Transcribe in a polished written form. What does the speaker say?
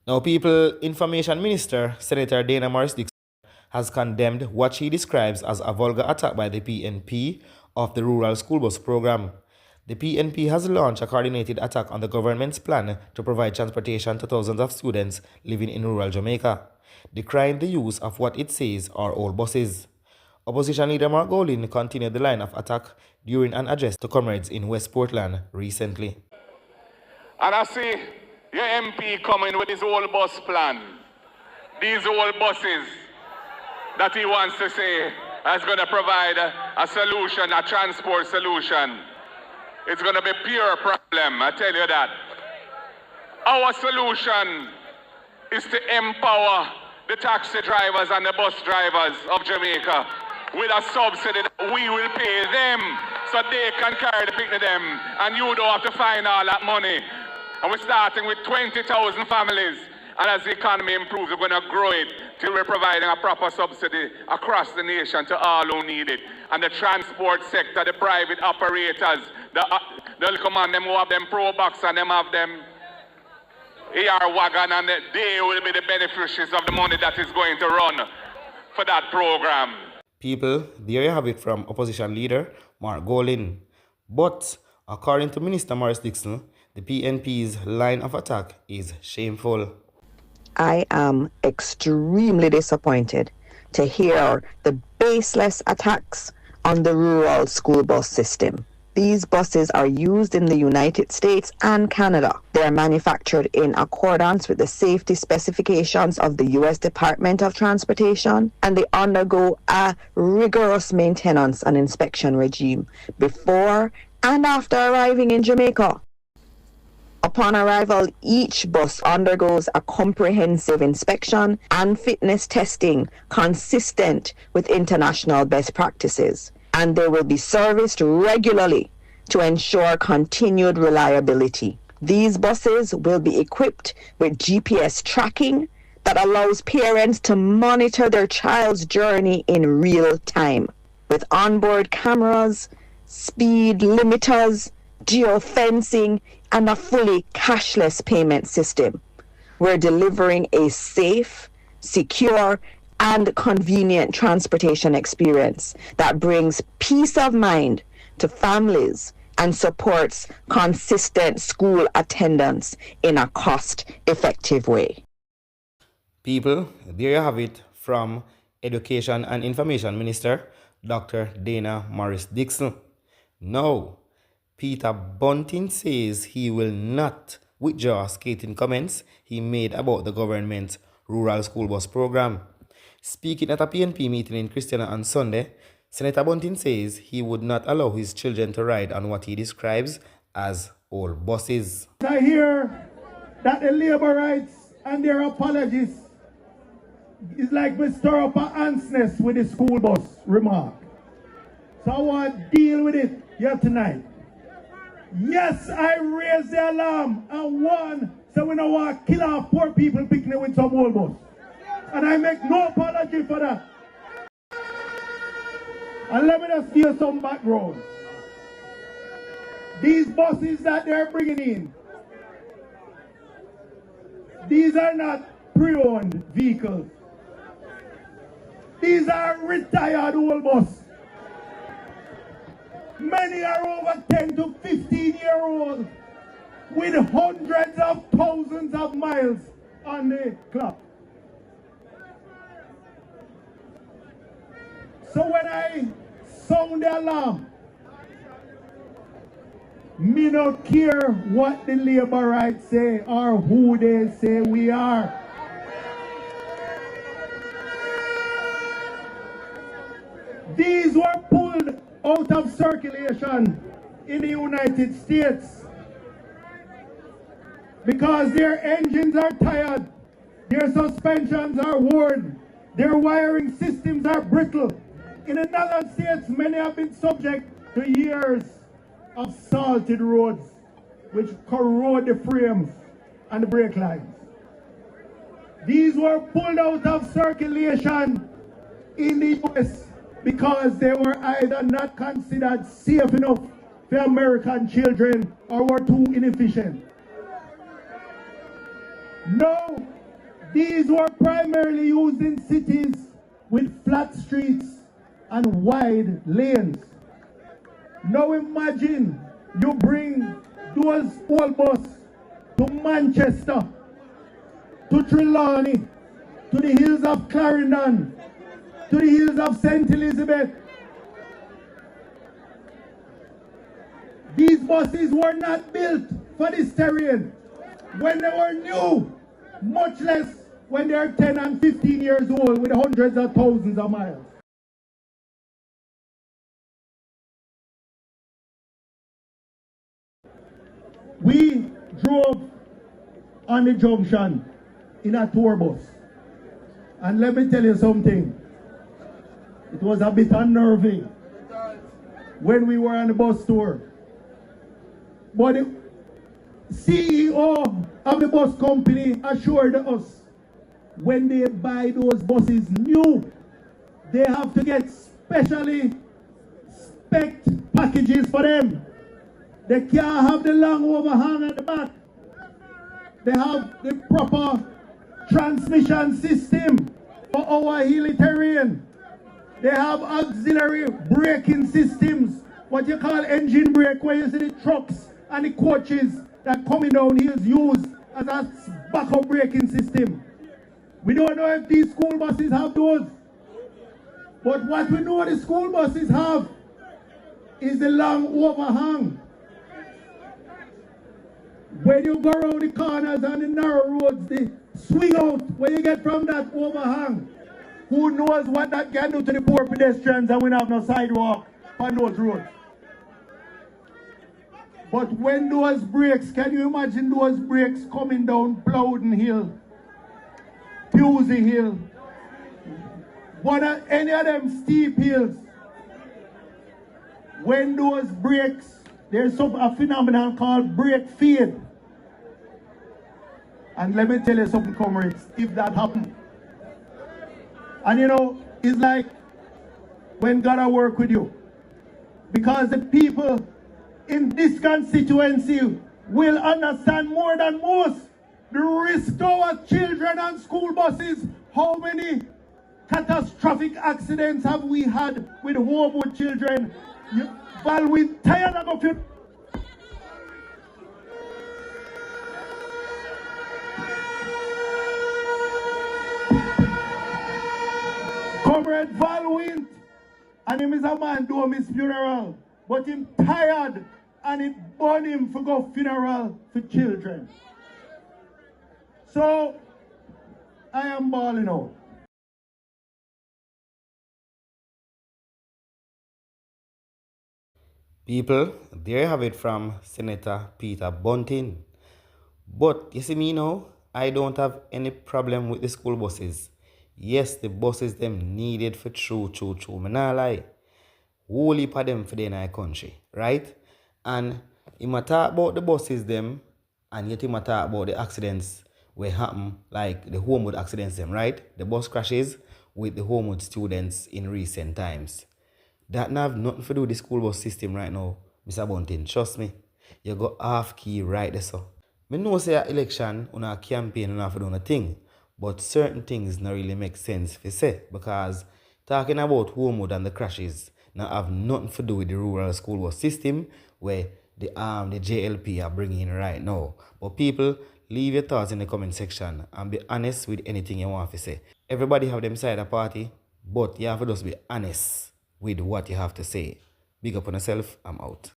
Now, People Information Minister, Senator Dana Morris-Dickson, has condemned what she describes as a vulgar attack by the PNP of the Rural School Bus Program. The PNP has launched a coordinated attack on the government's plan to provide transportation to thousands of students living in rural Jamaica, decrying the use of what it says are old buses. Opposition leader Mark Golin continued the line of attack during an address to comrades in West Portland recently. And I see your MP coming with his old bus plan. These old buses that he wants to say is going to provide a solution, a transport solution. It's going to be pure problem, I tell you that. Our solution is to empower the taxi drivers and the bus drivers of Jamaica with a subsidy that we will pay them so they can carry the picnic them and you don't have to find all that money. And we're starting with 20,000 families, and as the economy improves, we're going to grow it till we're providing a proper subsidy across the nation to all who need it. And the transport sector, the private operators, they'll come on, them who have them Pro Box and them have them AR wagon, and they will be the beneficiaries of the money that is going to run for that program. People, there you have it from opposition leader Mark Golin. But according to Minister Morris-Dickson, the PNP's line of attack is shameful. I am extremely disappointed to hear the baseless attacks on the rural school bus system. These buses are used in the United States and Canada. They are manufactured in accordance with the safety specifications of the U.S. Department of Transportation, and they undergo a rigorous maintenance and inspection regime before and after arriving in Jamaica. Upon arrival, each bus undergoes a comprehensive inspection and fitness testing consistent with international best practices, and they will be serviced regularly to ensure continued reliability. These buses will be equipped with GPS tracking that allows parents to monitor their child's journey in real time, with onboard cameras, speed limiters, geofencing, and a fully cashless payment system. We're delivering a safe, secure, and convenient transportation experience that brings peace of mind to families and supports consistent school attendance in a cost-effective way. People, there you have it from Education and Information Minister Dr. Dana Morris-Dickson. Now, Peter Bunting says he will not withdraw scathing comments he made about the government's rural school bus program. Speaking at a PNP meeting in Christiana on Sunday, Senator Bunting says he would not allow his children to ride on what he describes as old buses. I hear that the labor rights and their apologies is like we stir up an ant's nest with the school bus remark. So I want to deal with it here tonight. Yes, I raised the alarm and warned, so we don't want to kill our poor people picking with some old bus. And I make no apology for that. And let me just give you some background. These buses that they're bringing in, these are not pre-owned vehicles. These are retired old buses. Many are over 10 to 15-year-olds with hundreds of thousands of miles on the clock. So when I sound the alarm, me not care what the labor rights say or who they say we are. These were pulled out of circulation in the United States because their engines are tired, their suspensions are worn, their wiring systems are brittle. In the United States, many have been subject to years of salted roads which corrode the frames and the brake lines. These were pulled out of circulation in the US because they were either not considered safe enough for American children or were too inefficient. No, These were primarily used in cities with flat streets and wide lanes. Now imagine you bring those old bus to Manchester, to Trelawney, to the hills of Clarendon, to the hills of St. Elizabeth. These buses were not built for this terrain when they were new, much less when they are 10 and 15 years old with hundreds of thousands of miles. We drove on the junction in a tour bus. And let me tell you something. It was a bit unnerving when we were on the bus tour. But the CEO of the bus company assured us when they buy those buses new, they have to get specially spec'd packages for them. They can't have the long overhang at the back. They have the proper transmission system for our hilly terrain. They have auxiliary braking systems, what you call engine brake, where you see the trucks and the coaches that coming down hills use as a backup braking system. We don't know if these school buses have those. But what we know the school buses have is the long overhang. When you go around the corners and the narrow roads, the swing out when you get from that overhang. Who knows what that can do to the poor pedestrians and we have no sidewalk on those roads. But when those brakes, can you imagine those brakes coming down Plowden Hill, Pusey Hill, any of them steep hills? When those brakes, there's a phenomenon called brake fade. And let me tell you something, comrades, if that happened. And you know, it's like when God will work with you. Because the people in this constituency will understand more than most the risk to our children and school buses. How many catastrophic accidents have we had with homewood children? While we tired of it. Comrade Valwint, and him is a man do his funeral, but him tired and it burn him for go funeral for children. So I am balling out. People, there you have it from Senator Peter Bunting. But you see me now, I don't have any problem with the school buses. Yes, the buses them needed for true. Me nah lie. Whole heap of them for the in our country, right? And you might talk about the buses them, and yet you might talk about the accidents where happen, like the homewood accidents them, right? The bus crashes with the homewood students in recent times. That not have nothing to do with the school bus system right now, Mr. Bunting. Trust me. You got half key right there, so. Me know say a election on a campaign and have to do a thing, but certain things not really make sense for say, because talking about homewood and the crashes now have nothing to do with the rural school bus system where the JLP are bringing in right now. But people, leave your thoughts in the comment section and be honest with anything you want to say. Everybody have them side of party, but you have to just be honest with what you have to say. Big up on yourself. I'm out.